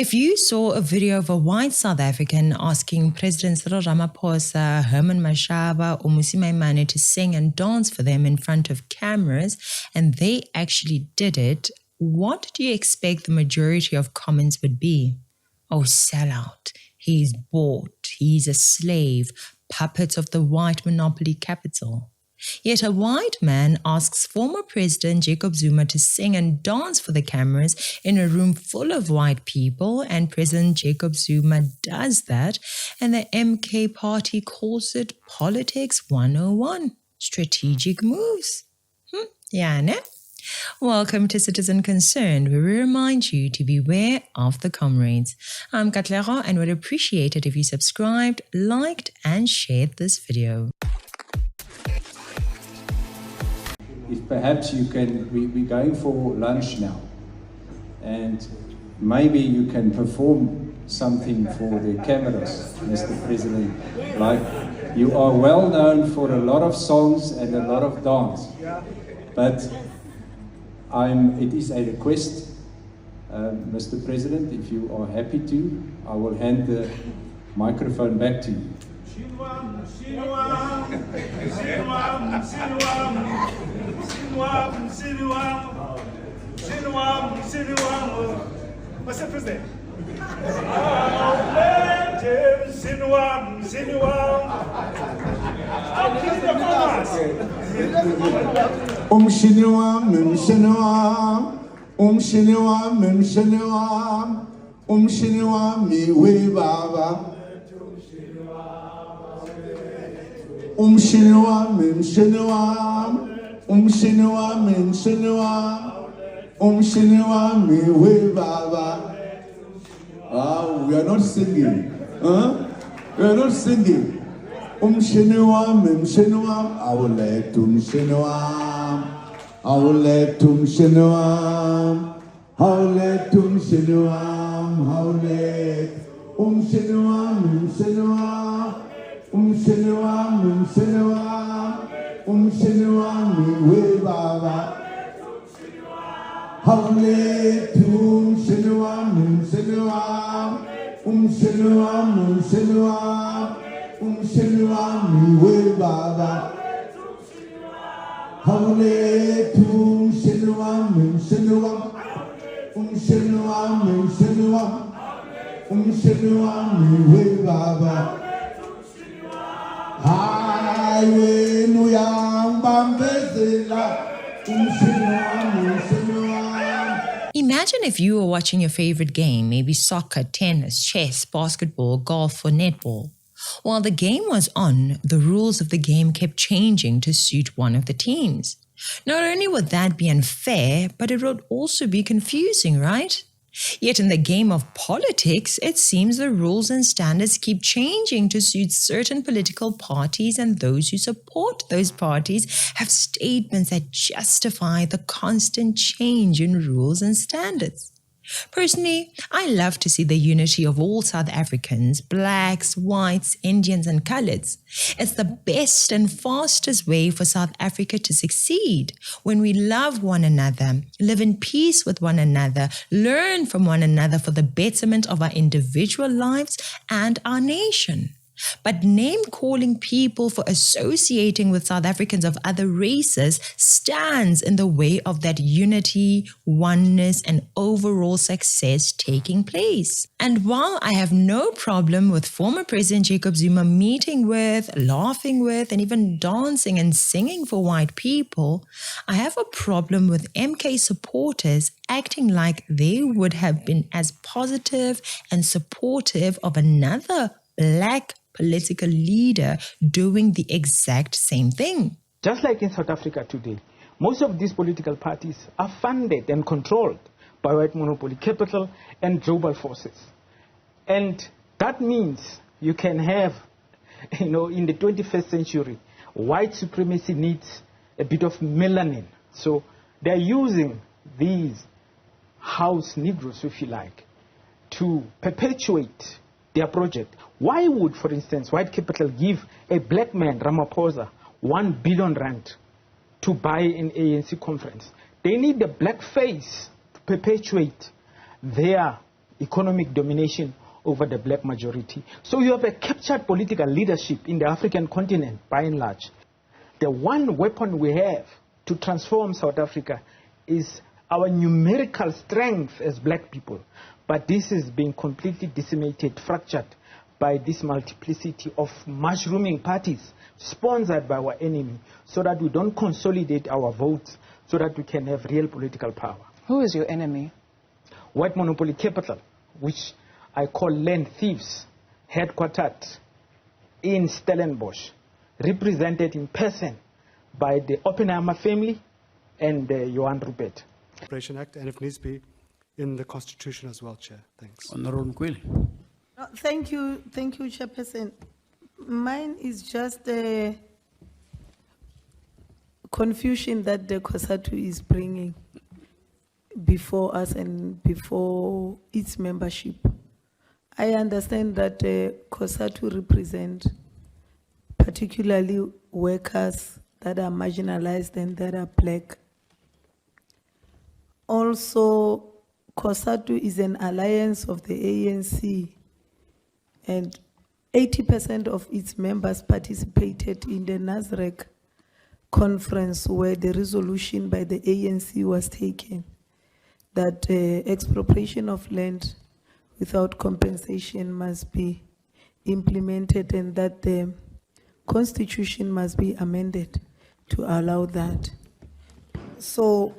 If you saw a video of a white South African asking President Cyril Ramaphosa, Herman Mashaba, or Mmusi Maimane to sing and dance for them in front of cameras, and they actually did it, what do you expect the majority of comments would be? Oh, sellout. He's bought. He's a slave. Puppet of the white monopoly capital. Yet a white man asks former President Jacob Zuma to sing and dance for the cameras in a room full of white people, and President Jacob Zuma does that, and the MK party calls it Politics 101, strategic moves. Yeah, ne? Welcome to Citizen Concerned, where we remind you to beware of the comrades. I'm Katlego and would appreciate it if you subscribed, liked, and shared this video. If perhaps you can, we're going for lunch now, and maybe you can perform something for the cameras, Mr. President. Like, you are well known for a lot of songs and a lot of dance, but it is a request, Mr. President, if you are happy to, I will hand the microphone back to you. Mr. President. We are not singing. We are not singing. I will let I will let Imagine if you were watching your favorite game, maybe soccer, tennis, chess, basketball, golf, or netball. While the game was on, the rules of the game kept changing to suit one of the teams. Not only would that be unfair, but it would also be confusing, right? Yet in the game of politics, it seems the rules and standards keep changing to suit certain political parties, and those who support those parties have statements that justify the constant change in rules and standards. Personally, I love to see the unity of all South Africans, blacks, whites, Indians, and coloureds. It's the best and fastest way for South Africa to succeed when we love one another, live in peace with one another, learn from one another for the betterment of our individual lives and our nation. But name-calling people for associating with South Africans of other races stands in the way of that unity, oneness, and overall success taking place. And while I have no problem with former President Jacob Zuma meeting with, laughing with, and even dancing and singing for white people, I have a problem with MK supporters acting like they would have been as positive and supportive of another black political leader doing the exact same thing. Just like in South Africa today, most of these political parties are funded and controlled by white monopoly capital and global forces. And that means you can have, in the 21st century, white supremacy needs a bit of melanin. So they're using these house Negroes, if you like, to perpetuate their project. Why would, for instance, white capital give a black man, Ramaphosa, 1 billion rand to buy an ANC conference? They need the black face to perpetuate their, economic domination over the black majority. So you have a captured political leadership in the African continent, by and large. The one weapon we have to transform South Africa is our numerical strength as black people. But this is being completely decimated, fractured by this multiplicity of mushrooming parties sponsored by our enemy, so that we don't consolidate our votes, so that we can have real political power. Who is your enemy? White Monopoly Capital, which I call land thieves, headquartered in Stellenbosch, represented in person by the Oppenheimer family and Johan Rupert. Corporation Act, and if needs be, in the Constitution as well, Chair. Thanks. Honourable Mkweli. Thank you, Chairperson. Mine is just the confusion that the COSATU is bringing before us and before its membership. I understand that COSATU represent particularly workers that are marginalized and that are black. Also, COSATU is an alliance of the ANC, and 80% of its members participated in the NASREC conference, where the resolution by the ANC was taken that expropriation of land without compensation must be implemented, and that the constitution must be amended to allow that. So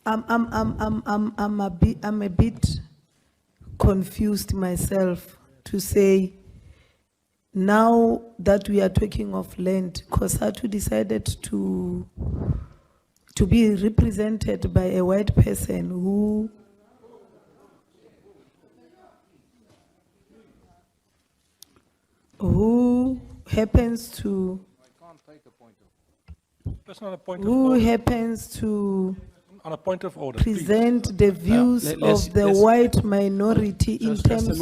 I'm a bit confused myself to say, now that we are talking of land, COSATU decided to be represented by a white person who happens to on a point of order, present please. The views of the white minority in terms of...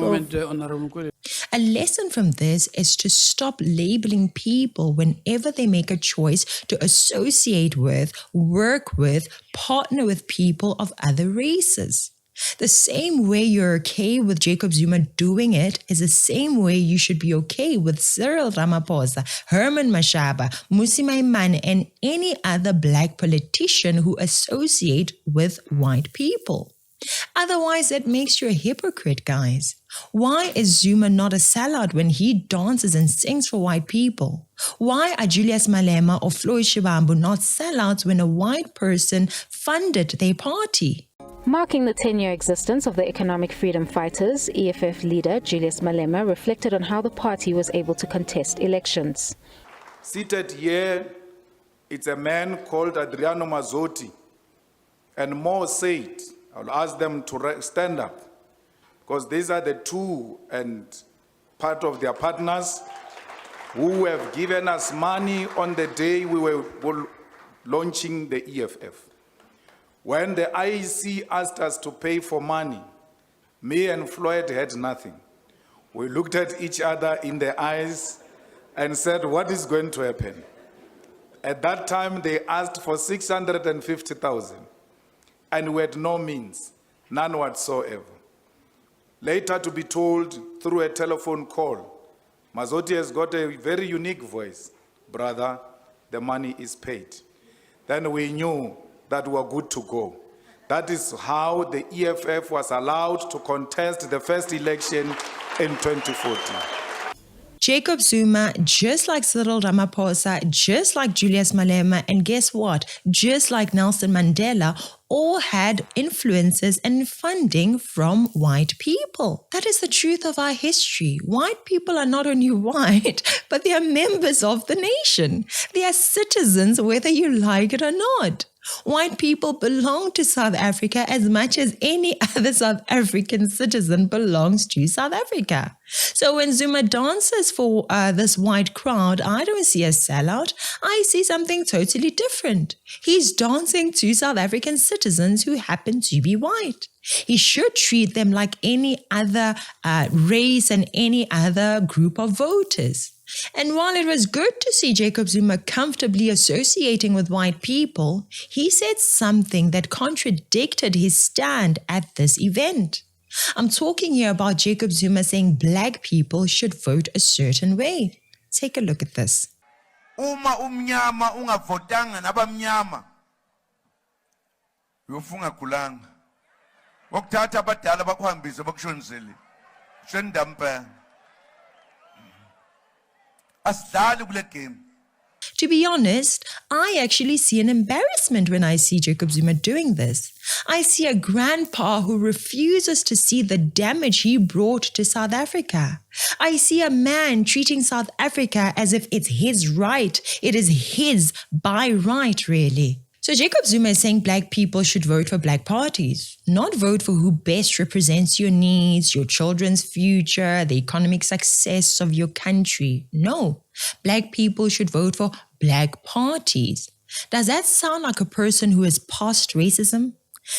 A lesson from this is to stop labeling people whenever they make a choice to associate with, work with, partner with people of other races. The same way you're okay with Jacob Zuma doing it is the same way you should be okay with Cyril Ramaphosa, Herman Mashaba, Mmusi Maimane, and any other black politician who associate with white people. Otherwise, it makes you a hypocrite, guys. Why is Zuma not a sellout when he dances and sings for white people? Why are Julius Malema or Floyd Shivambu not sellouts when a white person funded their party? Marking the 10-year existence of the Economic Freedom Fighters, EFF leader Julius Malema reflected on how the party was able to contest elections. Seated here, it's a man called Adriano Mazzotti, and more said, I'll ask them to stand up, because these are the two and part of their partners who have given us money on the day we were launching the EFF. When the IEC asked us to pay for money, me and Floyd had nothing. We looked at each other in the eyes and said, what is going to happen? At that time, they asked for 650,000, and we had no means, none whatsoever. Later to be told through a telephone call, Mazzotti has got a very unique voice. Brother, the money is paid. Then we knew that we were good to go. That is how the EFF was allowed to contest the first election in 2014. Jacob Zuma, just like Cyril Ramaphosa, just like Julius Malema, and guess what? Just like Nelson Mandela, all had influences and funding from white people. That is the truth of our history. White people are not only white, but they are members of the nation. They are citizens whether you like it or not. White people belong to South Africa as much as any other South African citizen belongs to South Africa. So when Zuma dances for this white crowd, I don't see a sellout. I see something totally different. He's dancing to South African citizens who happen to be white. He should treat them like any other race and any other group of voters. And while it was good to see Jacob Zuma comfortably associating with white people, he said something that contradicted his stand at this event. I'm talking here about Jacob Zuma saying black people should vote a certain way. Take a look at this. Uma umnyama ungavotanga nabamnyama uyofunga kulanga okuthatha abadala bakuhambise bakushonzele shendampa asidlali kule game. To be honest, I actually see an embarrassment when I see Jacob Zuma doing this. I see a grandpa who refuses to see the damage he brought to South Africa. I see a man treating South Africa as if it's his right. It is his by right, really. So Jacob Zuma is saying black people should vote for black parties, not vote for who best represents your needs, your children's future, the economic success of your country. No, black people should vote for black parties. Does that sound like a person who is past racism?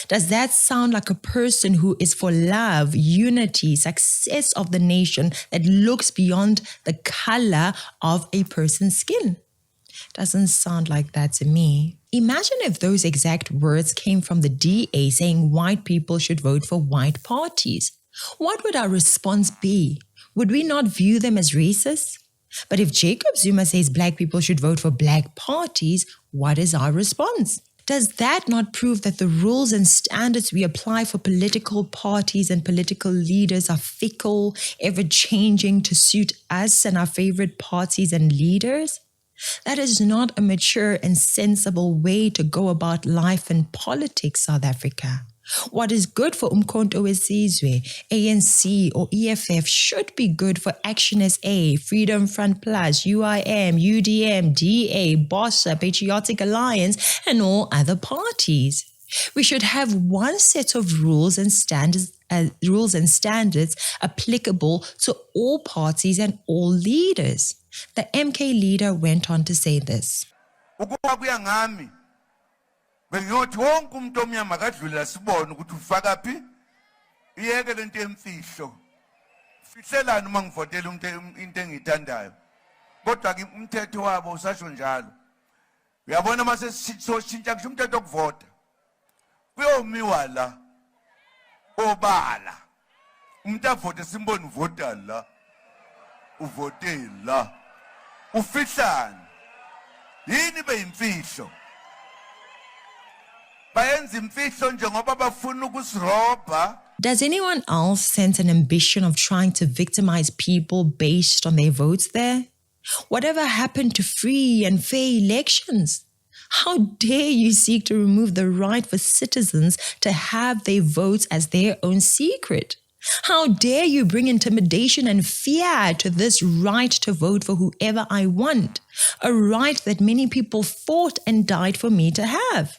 Does that sound like a person who is for love, unity, success of the nation that looks beyond the color of a person's skin? Doesn't sound like that to me. Imagine if those exact words came from the DA saying white people should vote for white parties. What would our response be? Would we not view them as racist? But if Jacob Zuma says black people should vote for black parties, what is our response? Does that not prove that the rules and standards we apply for political parties and political leaders are fickle, ever-changing to suit us and our favorite parties and leaders? That is not a mature and sensible way to go about life and politics, South Africa. What is good for Umkhonto weSizwe, ANC or EFF should be good for Action SA, Freedom Front Plus, UIM, UDM, DA, BOSA, Patriotic Alliance, and all other parties. We should have one set of rules and standards applicable to all parties and all leaders. The MK leader went on to say this. Bengiyothi wonke umuntu omnyama kadlula sibone ukuthi ufaka phi iyeke lento emfihlo fihlelani uma ngivotela umuntu into engiyithandayo kodwa ke umthetho wabo usasho njalo uyabona mase sisoshintsha kusho umthetho okuvota kuyomiwa la obala umuntu avote simbone uvota la uvote la ufihlani yini beyimfihlo. Does anyone else sense an ambition of trying to victimize people based on their votes there? Whatever happened to free and fair elections? How dare you seek to remove the right for citizens to have their votes as their own secret? How dare you bring intimidation and fear to this right to vote for whoever I want, a right that many people fought and died for me to have?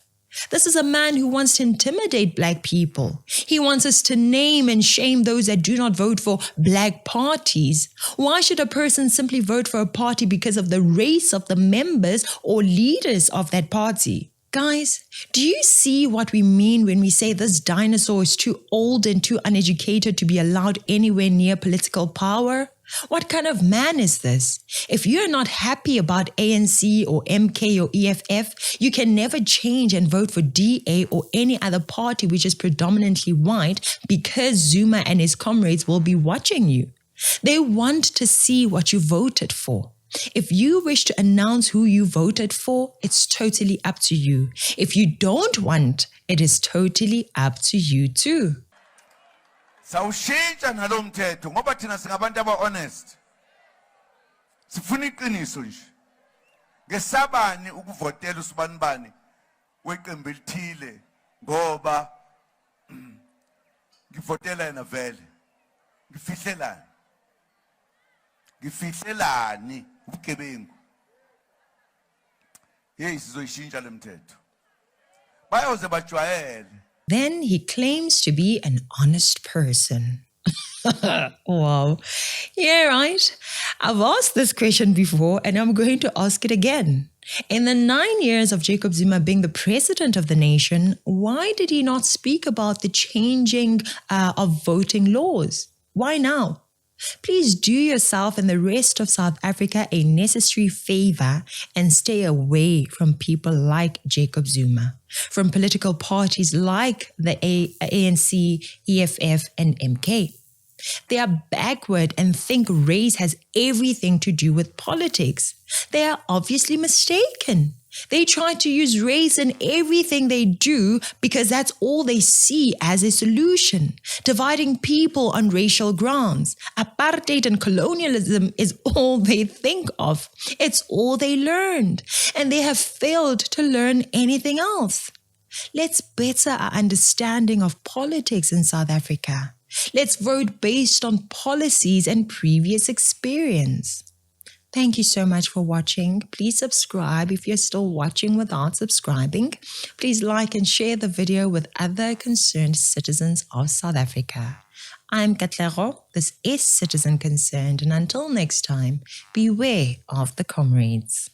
This is a man who wants to intimidate black people. He wants us to name and shame those that do not vote for black parties. Why should a person simply vote for a party because of the race of the members or leaders of that party? Guys, do you see what we mean when we say this dinosaur is too old and too uneducated to be allowed anywhere near political power? What kind of man is this? If you're not happy about ANC or MK or EFF, you can never change and vote for DA or any other party which is predominantly white because Zuma and his comrades will be watching you. They want to see what you voted for. If you wish to announce who you voted for, it's totally up to you. If you don't want, it is totally up to you too. Sawushintsha nalomthetho ngoba thina singabantu aba-honest sifuna iqiniso nje ngesabani ukuvotela usibanibani weqembu elithile ngoba ngivotela yena vele ngifihlelani ubugebengu hey sizoyishintsha lemthetho bayoze bajwayele. Then he claims to be an honest person. Wow. Yeah, right. I've asked this question before and I'm going to ask it again. In the 9 years of Jacob Zuma being the president of the nation, why did he not speak about the changing of voting laws? Why now? Please do yourself and the rest of South Africa a necessary favor and stay away from people like Jacob Zuma, from political parties like the ANC, EFF, and MK. They are backward and think race has everything to do with politics. They are obviously mistaken. They try to use race in everything they do because that's all they see as a solution. Dividing people on racial grounds. Apartheid and colonialism is all they think of. It's all they learned. And they have failed to learn anything else. Let's better our understanding of politics in South Africa. Let's vote based on policies and previous experience. Thank you so much for watching. Please subscribe if you're still watching without subscribing. Please like and share the video with other concerned citizens of South Africa. I'm Katlego. This is Citizen Concerned, and until next time, beware of the comrades.